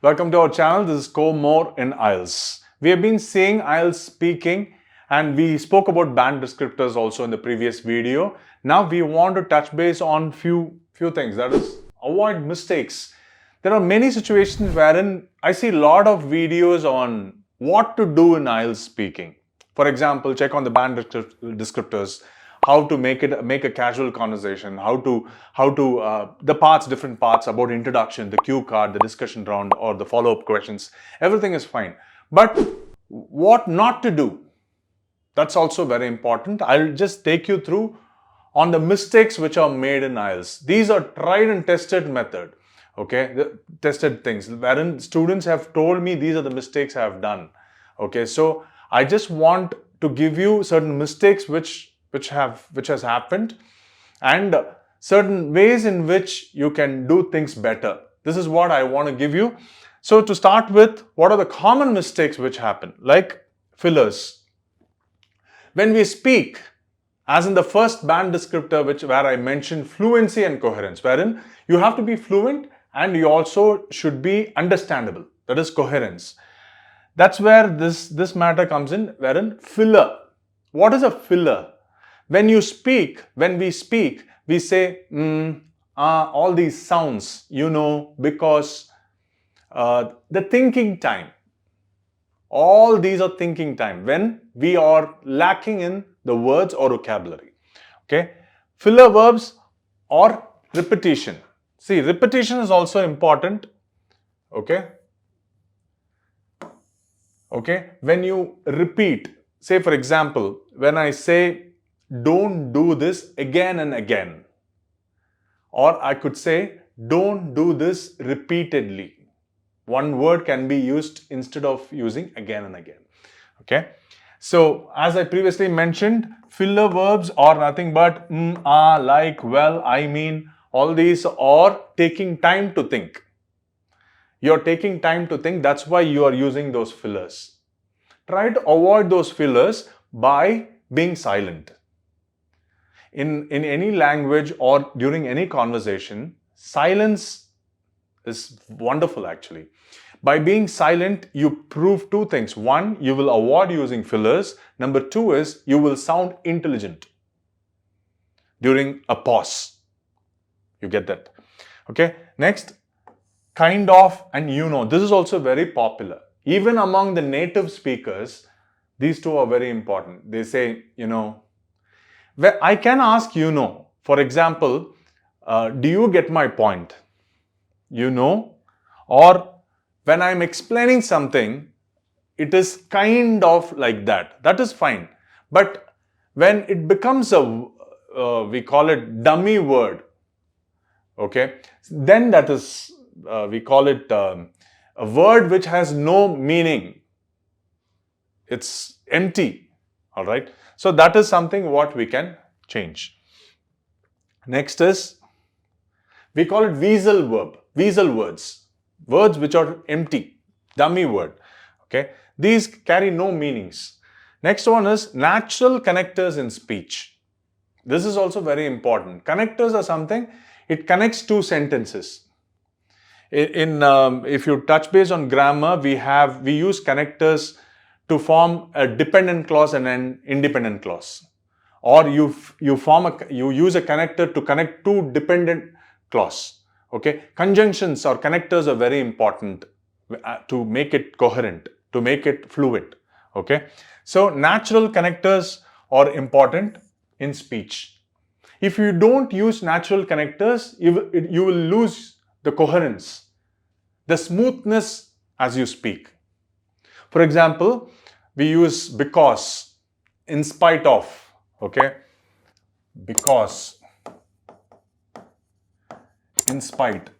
Welcome to our channel. This is Score More in IELTS. We have been seeing IELTS speaking and we spoke about band descriptors also in the previous video. Now we want to touch base on few things, that is avoid mistakes. There are many situations wherein I see a lot of videos on what to do in IELTS speaking. For example, check on the band descriptors, how to make a casual conversation, how to the different parts about introduction, the cue card, the discussion round, or the follow-up questions. Everything is fine. But what not to do? That's also very important. I'll just take you through on the mistakes which are made in IELTS. These are tried and tested method. Okay, the tested things wherein students have told me these are the mistakes I have done. Okay, so I just want to give you certain mistakes which has happened and certain ways in which you can do things better. This is what I want to give you. So to start with, what are the common mistakes which happen? Like fillers. When we speak, as in the first band descriptor where I mentioned fluency and coherence, wherein you have to be fluent and you also should be understandable. That is coherence. That's where this matter comes in, wherein filler. What is a filler? When we speak, we say all these sounds, because the thinking time. All these are thinking time when we are lacking in the words or vocabulary. Okay, filler verbs or repetition. See, repetition is also important. Okay, when you repeat, say for example, when I say don't do this again and again, or I could say don't do this repeatedly. One word can be used instead of using again and again. Okay, so as I previously mentioned, filler verbs are nothing but like, well, I mean, all these are taking time to think. You're taking time to think, that's why you are using those fillers. Try to avoid those fillers by being silent. In any language or during any conversation, silence is wonderful actually. By being silent, you prove two things. One, you will avoid using fillers. Number two is you will sound intelligent during a pause. You get that? Okay. Next, kind of and This is also very popular. Even among the native speakers, these two are very important. They say, where I can ask for example, do you get my point? Or when I'm explaining something, it is kind of like that. That is fine. But when it becomes we call it dummy word, okay, then that is, we call it a word which has no meaning. It's empty. All right. So that is something what we can change. Next is, we call it weasel words. Words which are empty, dummy word. Okay. These carry no meanings. Next one is natural connectors in speech. This is also very important. Connectors are something, it connects two sentences. If you touch base on grammar, we use connectors to form a dependent clause and an independent clause, or you use a connector to connect two dependent clause. Okay, conjunctions or connectors are very important to make it coherent, to make it fluent. Okay, so natural connectors are important in speech. If you don't use natural connectors, you will lose the coherence, the smoothness as you speak. For example, we use because, in spite of, okay? Because, in spite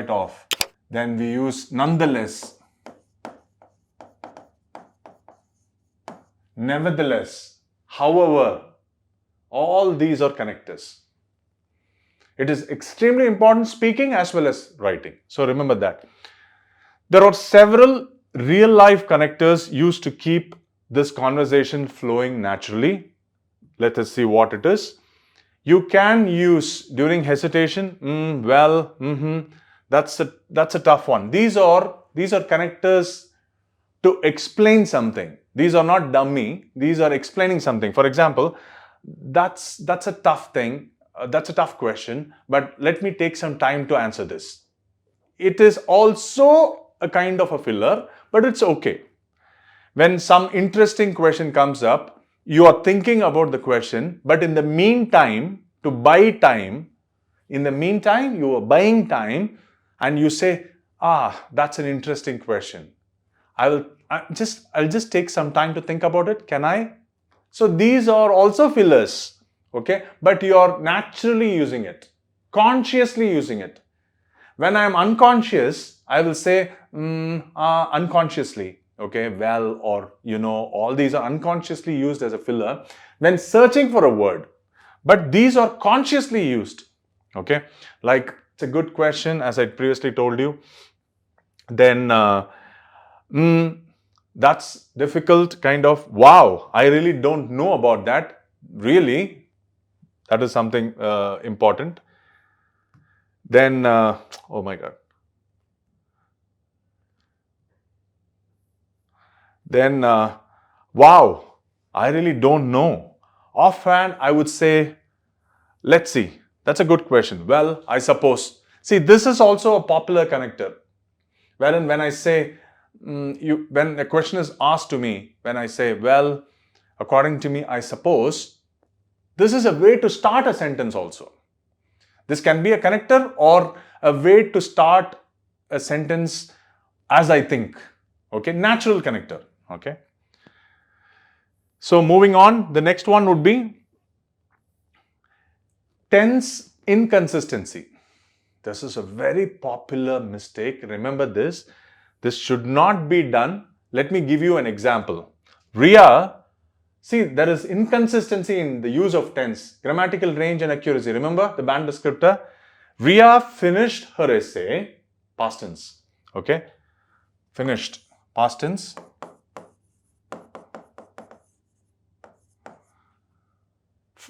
of. Then we use nonetheless, nevertheless, however. All these are connectors. It is extremely important speaking as well as writing. So remember that. There are several real-life connectors used to keep this conversation flowing naturally. Let us see what it is. You can use during hesitation, well, That's a tough one. These are connectors to explain something. These are not dummy. These are explaining something. For example, that's a tough thing. That's a tough question. But let me take some time to answer this. It is also a kind of a filler, but it's okay. When some interesting question comes up, you are thinking about the question, but in the meantime, to buy time, in the meantime, you are buying time and you say, that's an interesting question. I'll just take some time to think about it. Can I? So these are also fillers, okay? But you are naturally using it, consciously using it. When I am unconscious, I will say unconsciously, okay? Well, or all these are unconsciously used as a filler when searching for a word. But these are consciously used, okay? Like, it's a good question, as I previously told you. Then, that's difficult, kind of. Wow, I really don't know about that. Really, that is something important. Then, oh my God. Then, wow, I really don't know. Offhand, I would say, let's see. That's a good question. Well, I suppose. See, this is also a popular connector. Wherein when I say, when a question is asked to me, when I say, well, according to me, I suppose, this is a way to start a sentence also. This can be a connector or a way to start a sentence as I think. Okay, natural connector. Okay. So moving on, the next one would be tense inconsistency. This is a very popular mistake. Remember this. This should not be done. Let me give you an example. Ria, see, there is inconsistency in the use of tense, grammatical range and accuracy. Remember the band descriptor? Ria finished her essay, past tense. Okay? Finished, past tense.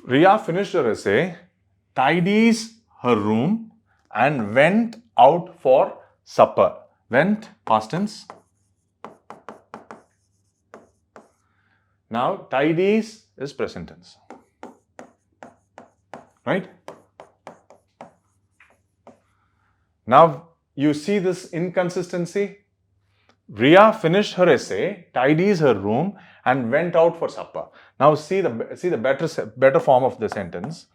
Ria finished her essay, tidies her room, and went out for supper. Went, past tense. Now, tidies is present tense. Right? Now, you see this inconsistency? Ria finished her essay, tidies her room, and went out for supper. Now, see the better form of the sentence.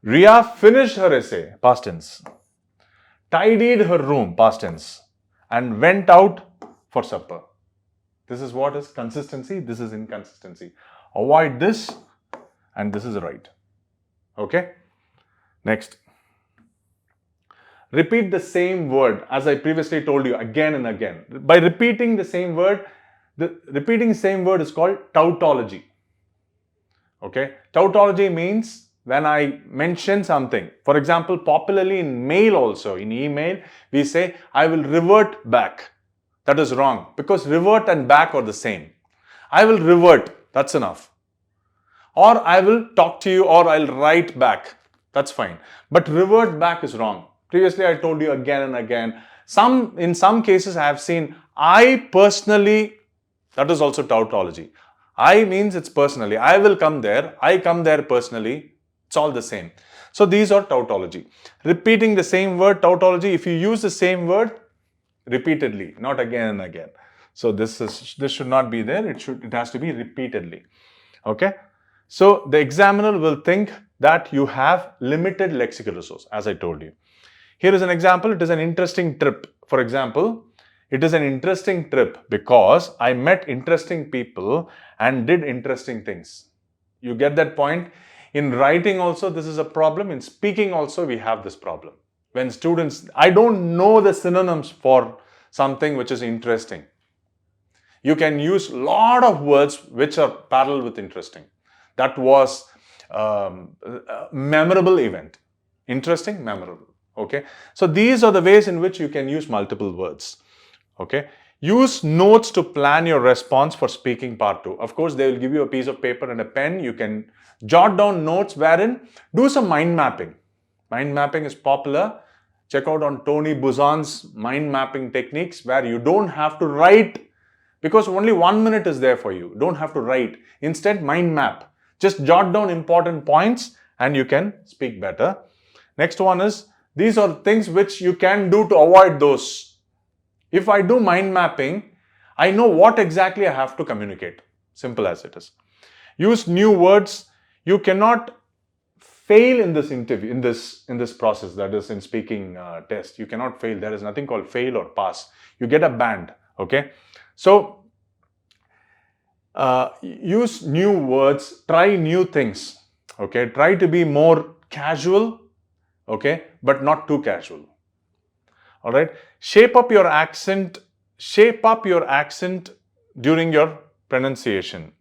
Ria finished her essay, past tense. Tidied her room, past tense. And went out for supper. This is what is consistency. This is inconsistency. Avoid this, and this is right. Okay? Next. Repeat the same word, as I previously told you, again and again. By repeating the same word, repeating the same word is called tautology. Okay? Tautology means when I mention something. For example, popularly in mail also, in email, we say, I will revert back. That is wrong, because revert and back are the same. I will revert, that's enough. Or I will talk to you, or I'll write back. That's fine. But revert back is wrong. Previously, I told you again and again. In some cases, I have seen, I personally, that is also tautology. I means it's personally. I will come there. I come there personally. It's all the same. So these are tautology. Repeating the same word, tautology. If you use the same word repeatedly, not again and again. So this should not be there. It has to be repeatedly. Okay. So the examiner will think that you have limited lexical resource, as I told you. Here is an example. It is an interesting trip. For example, it is an interesting trip because I met interesting people and did interesting things. You get that point? In writing also, this is a problem. In speaking also, we have this problem. When students, I don't know the synonyms for something which is interesting. You can use a lot of words which are parallel with interesting. That was a memorable event. Interesting, memorable. Okay. So these are the ways in which you can use multiple words. Okay. Use notes to plan your response for speaking part 2. Of course, they will give you a piece of paper and a pen. You can jot down notes wherein do some mind mapping. Mind mapping is popular. check out on Tony Buzan's mind mapping techniques, where you don't have to write, because only 1 minute is there for you. Don't have to write. Instead, mind map. Just jot down important points and you can speak better. Next one is, these are things which you can do to avoid those. If I do mind mapping, I know what exactly I have to communicate. Simple as it is. Use new words. You cannot fail in this interview, in this process, that is in speaking test. You cannot fail. There is nothing called fail or pass. You get a band. Okay. So use new words, try new things. Okay. Try to be more casual. Okay. But not too casual. All right. Shape up your accent during your pronunciation.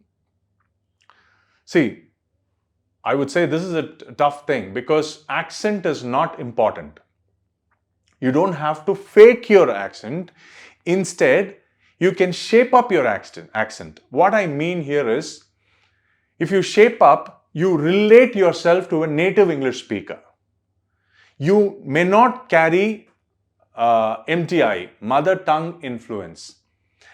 See, I would say this is a tough thing, because accent is not important. You don't have to fake your accent. Instead, you can shape up your accent. What I mean here is, if you shape up, you relate yourself to a native English speaker. You may not carry MTI, mother tongue influence.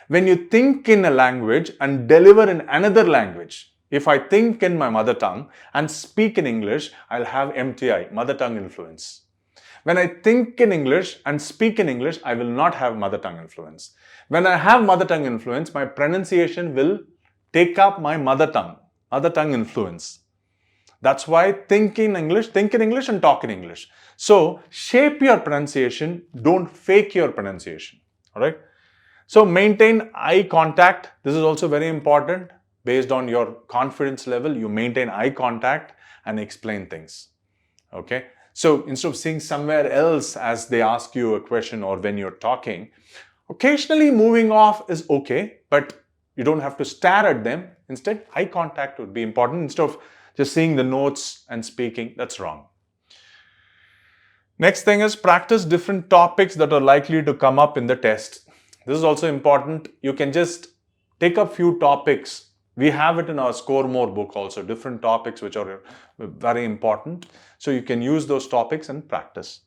When you think in a language and deliver in another language, if I think in my mother tongue and speak in English, I'll have MTI, mother tongue influence. When I think in English and speak in English, I will not have mother tongue influence. When I have mother tongue influence, my pronunciation will take up my mother tongue influence. That's why think in English and talk in English. So shape your pronunciation, don't fake your pronunciation. All right. So maintain eye contact. This is also very important. Based on your confidence level, you maintain eye contact and explain things. Okay. So instead of seeing somewhere else as they ask you a question or when you're talking, occasionally moving off is okay, but you don't have to stare at them. Instead, eye contact would be important. Instead of just seeing the notes and speaking, that's wrong. Next thing is, practice different topics that are likely to come up in the test. This is also important. You can just take up few topics. We have it in our Score More book also, different topics which are very important. So you can use those topics and practice.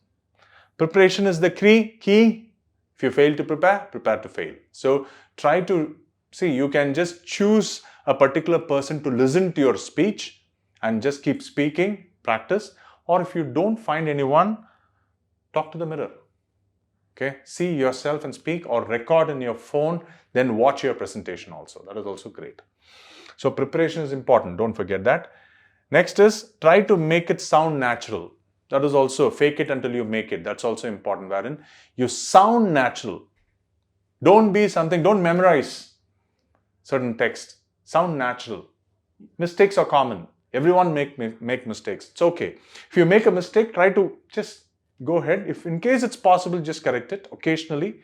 Preparation is the key. If you fail to prepare to fail. So try to see, you can just choose a particular person to listen to your speech and just keep speaking, practice. Or if you don't find anyone, talk to the mirror. Okay, see yourself and speak, or record in your phone, then watch your presentation also. That is also great. So preparation is important. Don't forget that. Next is, try to make it sound natural. That is also, fake it until you make it. That's also important, wherein you sound natural. Don't memorize certain text. Sound natural. Mistakes are common. Everyone make mistakes. It's okay. If you make a mistake, try to just go ahead. If in case it's possible, just correct it occasionally.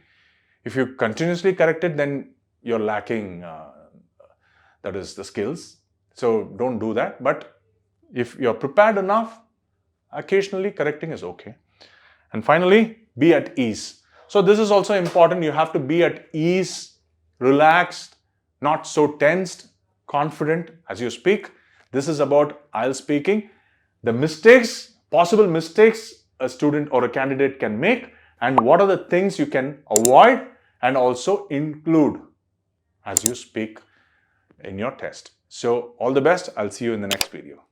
If you continuously correct it, then you're lacking that is the skills. So don't do that. But if you're prepared enough, occasionally correcting is okay. And finally, be at ease. So this is also important. You have to be at ease, relaxed, not so tensed, confident as you speak. This is about IELTS speaking. The possible mistakes a student or a candidate can make, and what are the things you can avoid and also include as you speak in your test. So all the best. I'll see you in the next video.